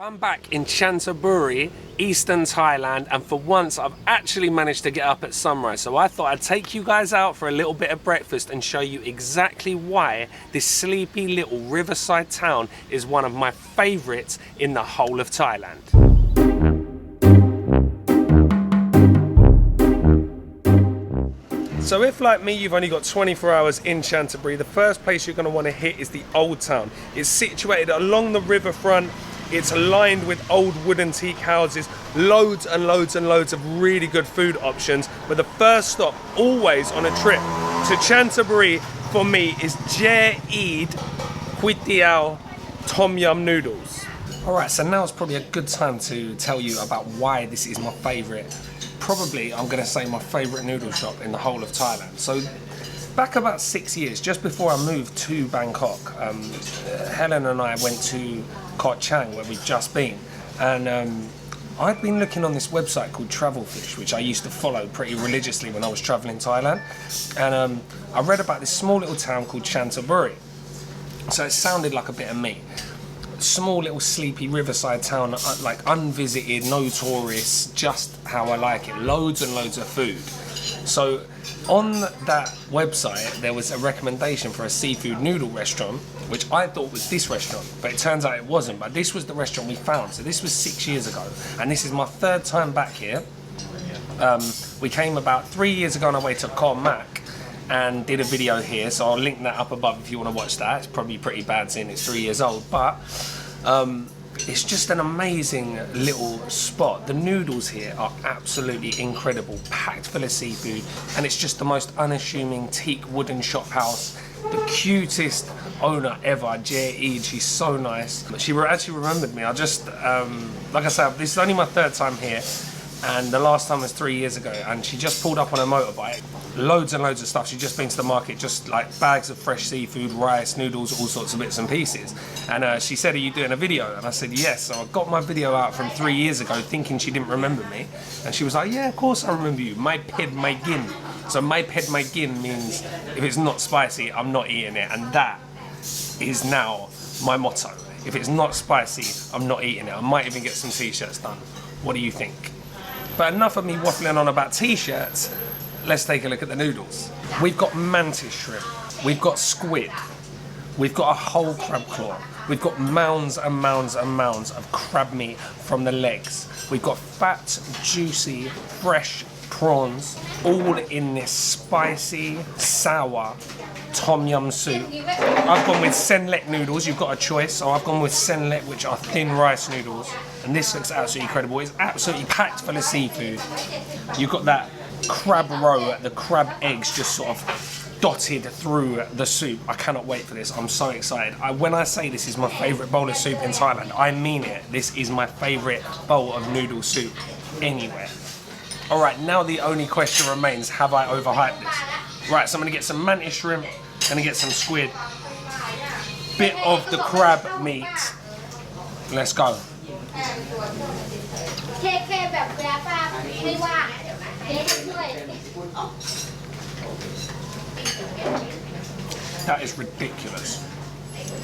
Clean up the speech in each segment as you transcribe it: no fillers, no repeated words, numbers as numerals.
I'm back in Chanthaburi, Eastern Thailand, and for once I've actually managed to get up at sunrise. So I thought I'd take you guys out for a little bit of breakfast and show you exactly why this sleepy little riverside town is one of my favourites in the whole of Thailand. So if, like me, you've only got 24 hours in Chanthaburi, the first place you're going to want to hit is the Old Town. It's situated along the riverfront. It's lined with old wooden teak houses, loads and loads and loads of really good food options. But the first stop, always on a trip to Chanthaburi for me, is Jae Eid Tom Yum Noodles. Alright, so now it's probably a good time to tell you about why this is my favourite. Probably, I'm going to say my favourite noodle shop in the whole of Thailand. So, back about 6 years, just before I moved to Bangkok, Helen and I went to Koh Chang, where we've just been, and I'd been looking on this website called Travel Fish, which I used to follow pretty religiously when I was travelling Thailand, and I read about this small little town called Chanthaburi. So it sounded like a bit of me. Small little sleepy riverside town, like unvisited, no tourists, just how I like it. Loads and loads of food. So on that website there was a recommendation for a seafood noodle restaurant, which I thought was this restaurant, but it turns out it wasn't. But this was the restaurant we found. So this was 6 years ago, and this is my third time back here. We came about 3 years ago on our way to Koh Mak and did a video here, so I'll link that up above if you want to watch that. It's probably pretty bad seeing it's 3 years old, but it's just an amazing little spot. The noodles here are absolutely incredible, packed full of seafood, and it's just the most unassuming teak wooden shop house. The cutest owner ever, Jae Eid. She's so nice. She actually remembered me. I just, like I said, this is only my third time here, and the last time was 3 years ago, and she just pulled up on a motorbike. Loads and loads of stuff. She'd just been to the market, just like bags of fresh seafood, rice, noodles, all sorts of bits and pieces. And she said, "Are you doing a video?" And I said, "Yes." So I got my video out from 3 years ago, thinking she didn't remember me. And she was like, "Yeah, of course I remember you. Mai ped mai gin." So mai ped mai gin means if it's not spicy, I'm not eating it. And that is now my motto. If it's not spicy, I'm not eating it. I might even get some t-shirts done. What do you think? But enough of me waffling on about t-shirts. Let's take a look at the noodles. We've got mantis shrimp, we've got squid, we've got a whole crab claw, we've got mounds and mounds and mounds of crab meat from the legs, we've got fat, juicy, fresh prawns, all in this spicy, sour tom yum soup. I've gone with senlek noodles. You've got a choice, so I've gone with senlek, which are thin rice noodles, and this looks absolutely incredible. It's absolutely packed full of seafood. You've got that crab roe, the crab eggs just sort of dotted through the soup. I cannot wait for this. I'm so excited. When I say this is my favourite bowl of soup in Thailand, I mean it. This is my favourite bowl of noodle soup anywhere. Alright, now the only question remains, have I overhyped this? Right, so I'm going to get some mantis shrimp, going to get some squid, bit of the crab meat. Let's go. That is ridiculous.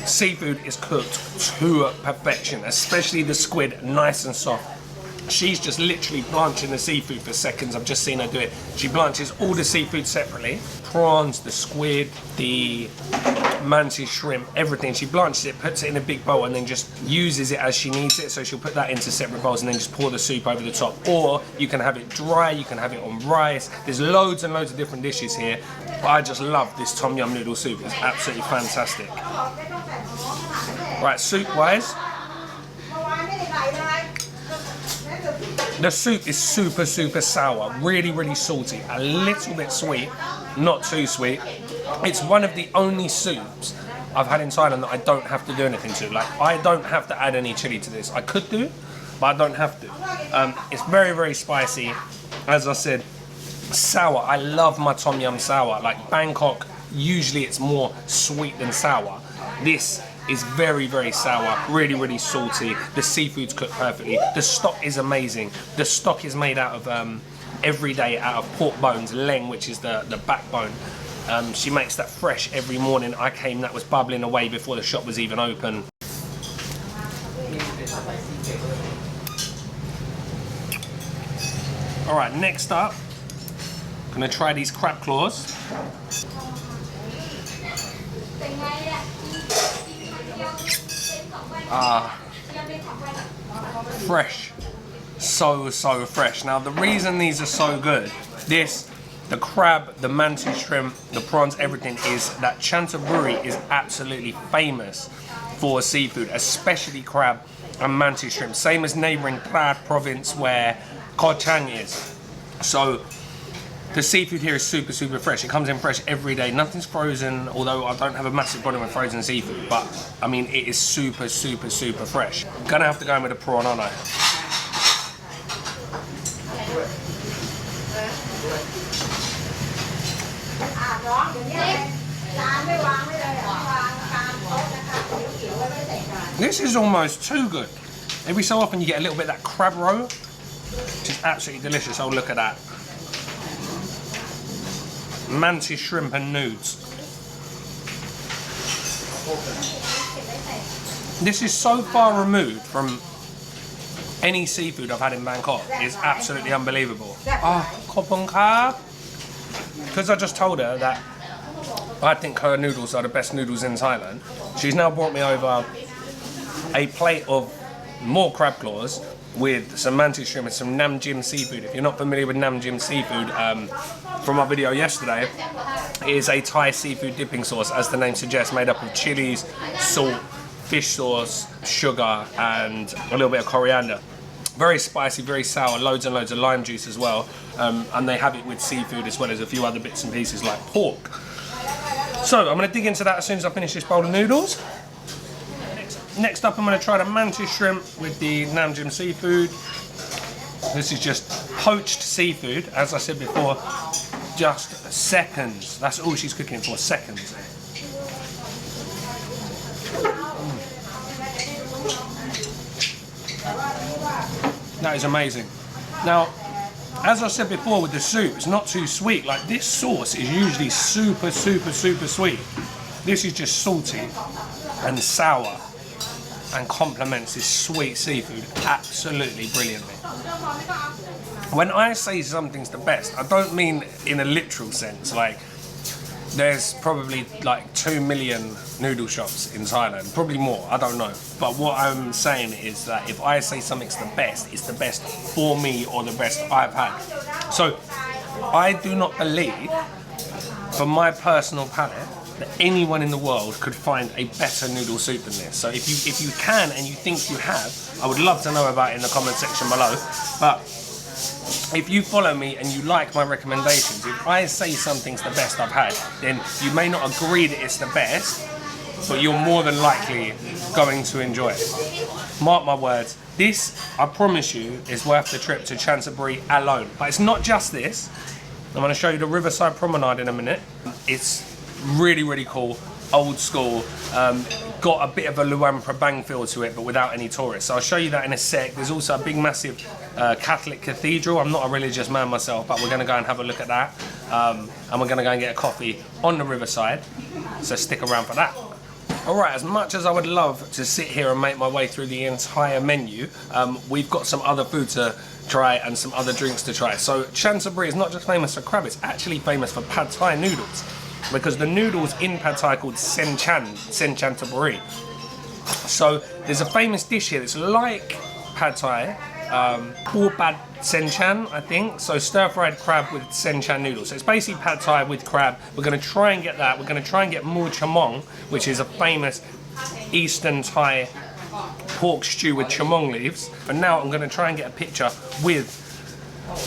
Seafood is cooked to perfection, especially the squid, nice and soft. She's just literally blanching the seafood for seconds. I've just seen her do it. She blanches all the seafood separately. Prawns, the squid, the mantis shrimp, everything. She blanches it, puts it in a big bowl, and then just uses it as she needs it. So she'll put that into separate bowls and then just pour the soup over the top. Or you can have it dry, you can have it on rice. There's loads and loads of different dishes here. But I just love this tom yum noodle soup. It's absolutely fantastic. Right, soup-wise, the soup is super, super sour, really, really salty, a little bit sweet, not too sweet. It's one of the only soups I've had in Thailand that I don't have to do anything to. Like, I don't have to add any chili to this. I could do, but I don't have to. It's very, very spicy. As I said, sour. I love my tom yum sour. Like Bangkok, usually it's more sweet than sour. This is very, very sour, really, really salty. The seafood's cooked perfectly. The stock is amazing. The stock is made out of, every day out of pork bones, leng, which is the backbone. She makes that fresh every morning. I came, that was bubbling away before the shop was even open. All right, next up, I'm gonna try these crab claws. Fresh, so fresh. Now the reason these are so good, the crab, the mantis shrimp, the prawns, everything, is that Chanthaburi is absolutely famous for seafood, especially crab and mantis shrimp. Same as neighbouring Prague province where Koh Chang is. So the seafood here is super fresh. It comes in fresh every day. Nothing's frozen, although I don't have a massive problem with frozen seafood, but I mean, it is super fresh. Gonna have to go in with a prawn, aren't I? This is almost too good. Every so often you get a little bit of that crab roe, which is absolutely delicious. Oh, look at that. Mantis shrimp and nudes. This is so far removed from any seafood I've had in Bangkok. It's absolutely unbelievable. Oh, Koh Chang. Because I just told her that I think her noodles are the best noodles in Thailand, she's now brought me over a plate of more crab claws with some mantis shrimp and some Nam Jim seafood. If you're not familiar with Nam Jim seafood, from our video yesterday, it is a Thai seafood dipping sauce, as the name suggests, made up of chilies, salt, fish sauce, sugar, and a little bit of coriander. Very spicy, very sour, loads and loads of lime juice as well. And they have it with seafood as well as a few other bits and pieces like pork. So I'm going to dig into that as soon as I finish this bowl of noodles. Next up, I'm going to try the mantis shrimp with the Nam Jim seafood. This is just poached seafood, as I said before, just seconds. That's all she's cooking for, seconds. That is amazing. Now, as I said before with the soup, it's not too sweet. Like, this sauce is usually super sweet. This is just salty and sour and complements this sweet seafood absolutely brilliantly. When I say something's the best, I don't mean in a literal sense. Like, there's probably like 2 million noodle shops in Thailand, probably more, I don't know. But what I'm saying is that if I say something's the best, it's the best for me or the best I've had. So I do not believe, for my personal palate, that anyone in the world could find a better noodle soup than this. So if you can and you think you have, I would love to know about it in the comment section below. But if you follow me and you like my recommendations, if I say something's the best I've had, then you may not agree that it's the best, but you're more than likely going to enjoy it. Mark my words, this, I promise you, is worth the trip to Chanthaburi alone. But it's not just this. I'm going to show you the Riverside Promenade in a minute. It's really cool, old school, got a bit of a Luang Prabang feel to it, but without any tourists. So I'll show you that in a sec. There's also a big massive Catholic cathedral. I'm not a religious man myself, but we're going to go and have a look at that, and we're going to go and get a coffee on the Riverside, so stick around for that. Alright, as much as I would love to sit here and make my way through the entire menu, we've got some other food to try and some other drinks to try. So Chanthaburi is not just famous for crab, it's actually famous for pad Thai noodles, because the noodles in pad Thai are called sen Chanthaburi. So there's a famous dish here that's like pad Thai, pad sen chan, I think. So stir-fried crab with sen chan noodles. So it's basically pad Thai with crab. We're going to try and get that. We're going to try and get mu chamong, which is a famous Eastern Thai pork stew with chamong leaves. But now I'm going to try and get a picture with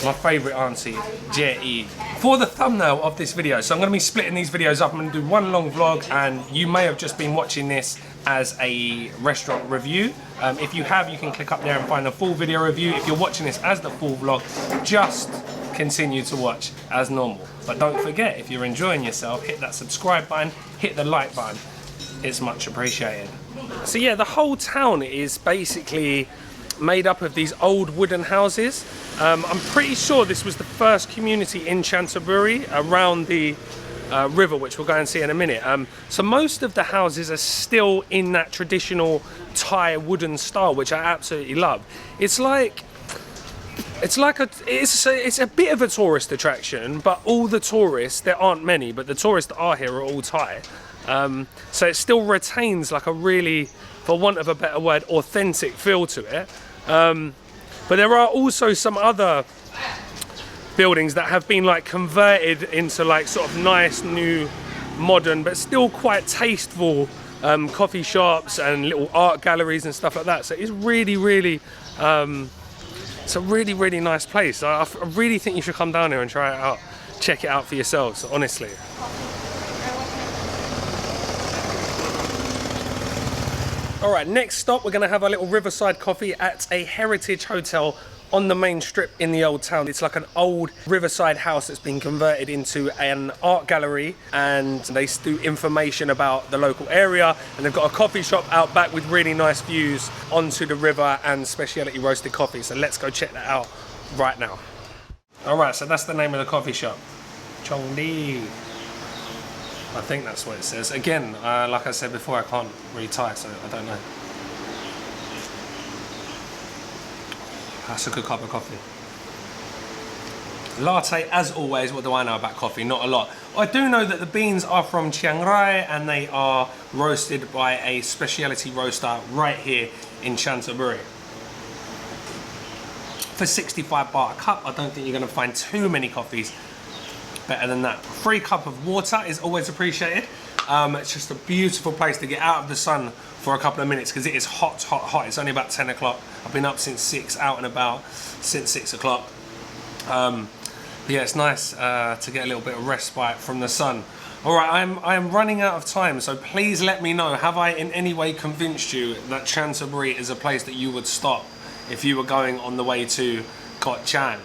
my favourite auntie, Jae Eid, for the thumbnail of this video. So I'm going to be splitting these videos up. I'm going to do one long vlog, and you may have just been watching this as a restaurant review. If you have, you can click up there and find the full video review. If you're watching this as the full vlog, just continue to watch as normal. But don't forget, if you're enjoying yourself, hit that subscribe button, hit the like button. It's much appreciated. So yeah, the whole town is basically made up of these old wooden houses. I'm pretty sure this was the first community in Chanthaburi around the river, which we'll go and see in a minute. So most of the houses are still in that traditional Thai wooden style, which I absolutely love. It's like It's like it's a bit of a tourist attraction, but all the tourists, there aren't many, but the tourists that are here are all Thai. So it still retains like a really, for want of a better word, authentic feel to it. But there are also some other buildings that have been like converted into like sort of nice, new, modern, but still quite tasteful coffee shops and little art galleries and stuff like that. So it's really, really, it's a really, really nice place. I really think you should come down here and try it out. Check it out for yourselves, honestly. All right, next stop, we're gonna have a little Riverside coffee at a heritage hotel on the main strip in the old town. It's like an old riverside house that's been converted into an art gallery, and they do information about the local area, and they've got a coffee shop out back with really nice views onto the river and specialty roasted coffee. So let's go check that out right now. All right, so that's the name of the coffee shop, Chongdi. I think that's what it says. Again, like I said before, I can't read Thai, so I don't know. That's a good cup of coffee. Latte, as always. What do I know about coffee? Not a lot. I do know that the beans are from Chiang Rai and they are roasted by a specialty roaster right here in Chanthaburi. For 65 baht a cup, I don't think you're going to find too many coffees better than that. Free cup of water is always appreciated. It's just a beautiful place to get out of the sun for a couple of minutes because it is hot, hot, hot. It's only about 10 o'clock. I've been up since 6, out and about since 6 o'clock. But yeah, it's nice to get a little bit of respite from the sun. All right, I am running out of time, so please let me know. Have I in any way convinced you that Chanthaburi is a place that you would stop if you were going on the way to Koh Chang?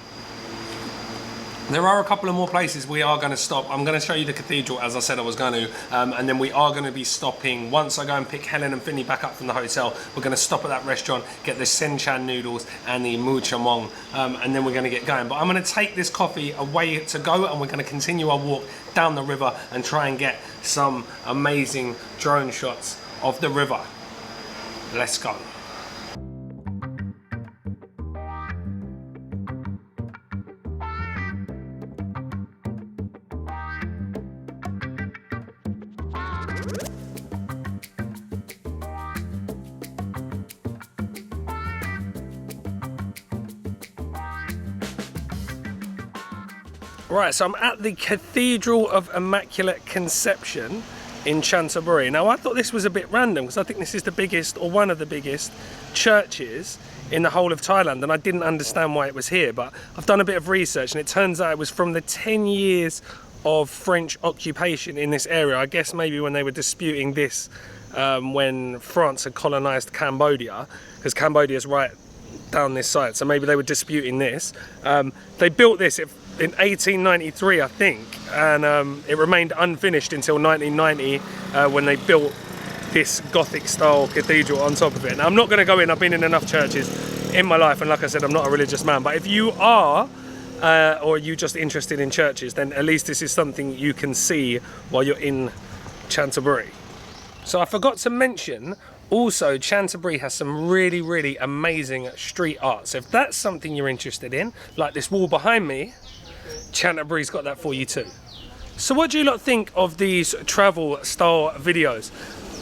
There are a couple of more places we are going to stop. I'm going to show you the cathedral as I said I was going to, and then we are going to be stopping, once I go and pick Helen and Finney back up from the hotel, we're going to stop at that restaurant, get the Senchan noodles and the Mu Chamong, and then we're going to get going. But I'm going to take this coffee away to go, and we're going to continue our walk down the river and try and get some amazing drone shots of the river. Let's go. Right, so I'm at the Cathedral of Immaculate Conception in Chanthaburi. Now, I thought this was a bit random because I think this is the biggest, or one of the biggest, churches in the whole of Thailand, and I didn't understand why it was here, but I've done a bit of research and it turns out it was from the 10 years of French occupation in this area. I guess maybe when they were disputing this when France had colonized Cambodia, because Cambodia is right down this side, so maybe they were disputing this. They built this in 1893, I think, and it remained unfinished until 1990 when they built this Gothic style cathedral on top of it. Now, I'm not going to go in, I've been in enough churches in my life, and like I said, I'm not a religious man, but if you are or you're just interested in churches, then at least this is something you can see while you're in Chanthaburi. So I forgot to mention also, Chanthaburi has some really, really amazing street art. So if that's something you're interested in, like this wall behind me, Chanthaburi's got that for you too. So what do you lot think of these travel style videos?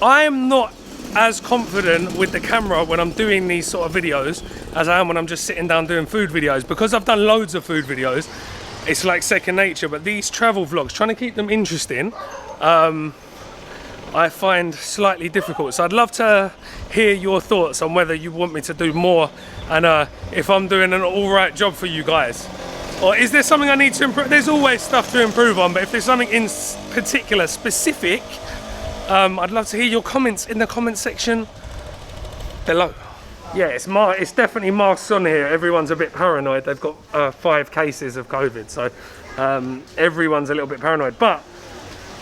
I am not as confident with the camera when I'm doing these sort of videos as I am when I'm just sitting down doing food videos. Because I've done loads of food videos, it's like second nature, but these travel vlogs, trying to keep them interesting, I find slightly difficult. So I'd love to hear your thoughts on whether you want me to do more and if I'm doing an all right job for you guys. Or is there something I need to improve? There's always stuff to improve on, but if there's something in particular, specific, I'd love to hear your comments in the comment section below. Yeah, it's definitely masks on here. Everyone's a bit paranoid. They've got 5 cases of COVID, so everyone's a little bit paranoid. But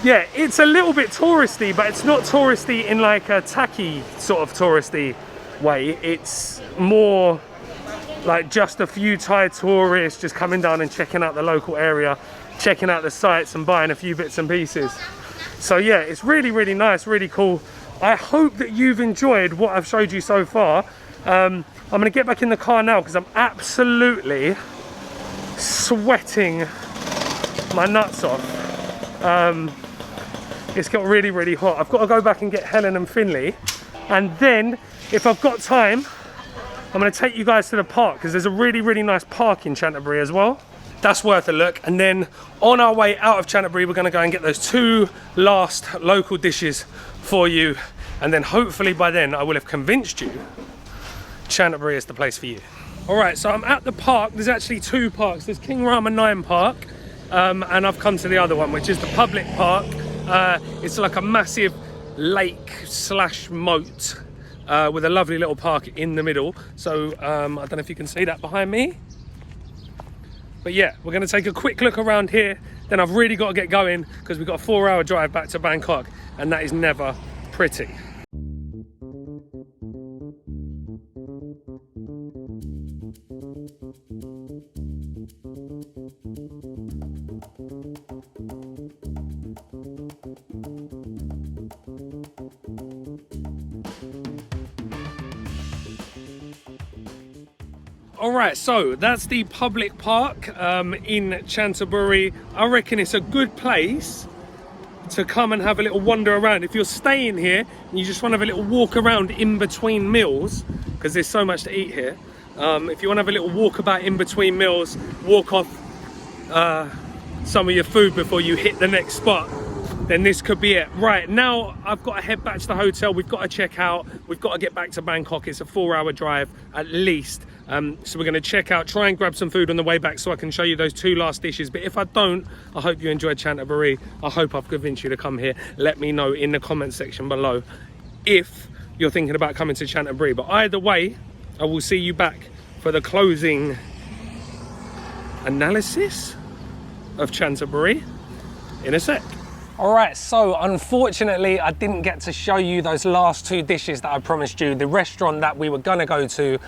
yeah, it's a little bit touristy, but it's not touristy in like a tacky sort of touristy way. It's more like just a few Thai tourists just coming down and checking out the local area, checking out the sites and buying a few bits and pieces. So yeah, it's really, really nice, really cool. I hope that you've enjoyed what I've showed you so far. I'm gonna get back in the car now because I'm absolutely sweating my nuts off. It's got really, really hot. I've got to go back and get Helen and Finley. And then, if I've got time, I'm gonna take you guys to the park because there's a really, really nice park in Chanthaburi as well. That's worth a look. And then on our way out of Chanthaburi, we're gonna go and get those 2 last local dishes for you. And then hopefully by then, I will have convinced you Chanthaburi is the place for you. All right, so I'm at the park. There's actually 2 parks. There's King Rama 9 Park, and I've come to the other one, which is the public park. It's like a massive lake / moat with a lovely little park in the middle. So I don't know if you can see that behind me. But yeah, we're gonna take a quick look around here. Then I've really got to get going because we've got a 4-hour drive back to Bangkok, and that is never pretty. All right, so that's the public park in Chanthaburi. I reckon it's a good place to come and have a little wander around. If you're staying here and you just want to have a little walk around in between meals, because there's so much to eat here. If you want to have a little walk about in between meals, walk off some of your food before you hit the next spot, then this could be it. Right, now I've got to head back to the hotel. We've got to check out. We've got to get back to Bangkok. It's a 4-hour drive at least. So we're going to check out, try and grab some food on the way back so I can show you those 2 last dishes. But if I don't, I hope you enjoyed Chanthaburi. I hope I've convinced you to come here. Let me know in the comment section below if you're thinking about coming to Chanthaburi. But either way, I will see you back for the closing analysis of Chanthaburi in a sec. All right, so unfortunately, I didn't get to show you those last 2 dishes that I promised you. The restaurant that we were gonna go to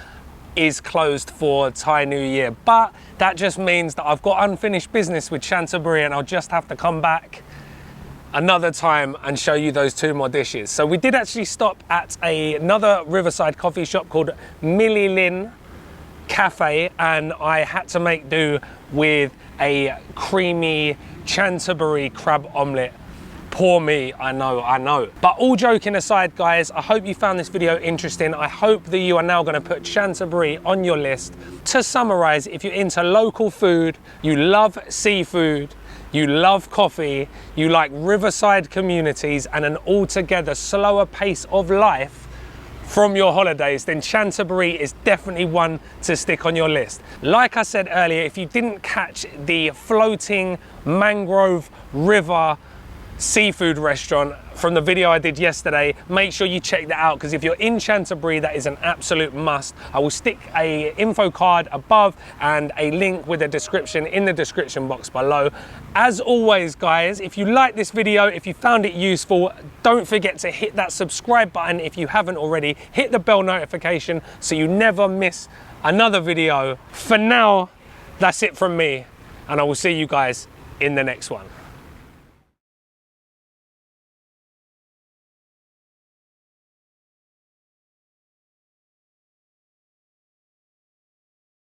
is closed for Thai New Year, but that just means that I've got unfinished business with Chanthaburi and I'll just have to come back another time and show you those 2 more dishes. So we did actually stop at another Riverside coffee shop called Millie Lin Cafe, and I had to make do with a creamy Chanthaburi crab omelette. Poor me, I know. But all joking aside, guys, I hope you found this video interesting. I hope that you are now gonna put Chanthaburi on your list. To summarize, if you're into local food, you love seafood, you love coffee, you like riverside communities and an altogether slower pace of life from your holidays, then Chanthaburi is definitely one to stick on your list. Like I said earlier, if you didn't catch the floating mangrove river seafood restaurant from the video I did yesterday, make sure you check that out, because if you're in Chanthaburi, that is an absolute must. I will stick a info card above and a link with a description in the description box below. As always, guys, if you like this video, if you found it useful, don't forget to hit that subscribe button if you haven't already. Hit the bell notification so you never miss another video. For now, that's it from me, and I will see you guys in the next one.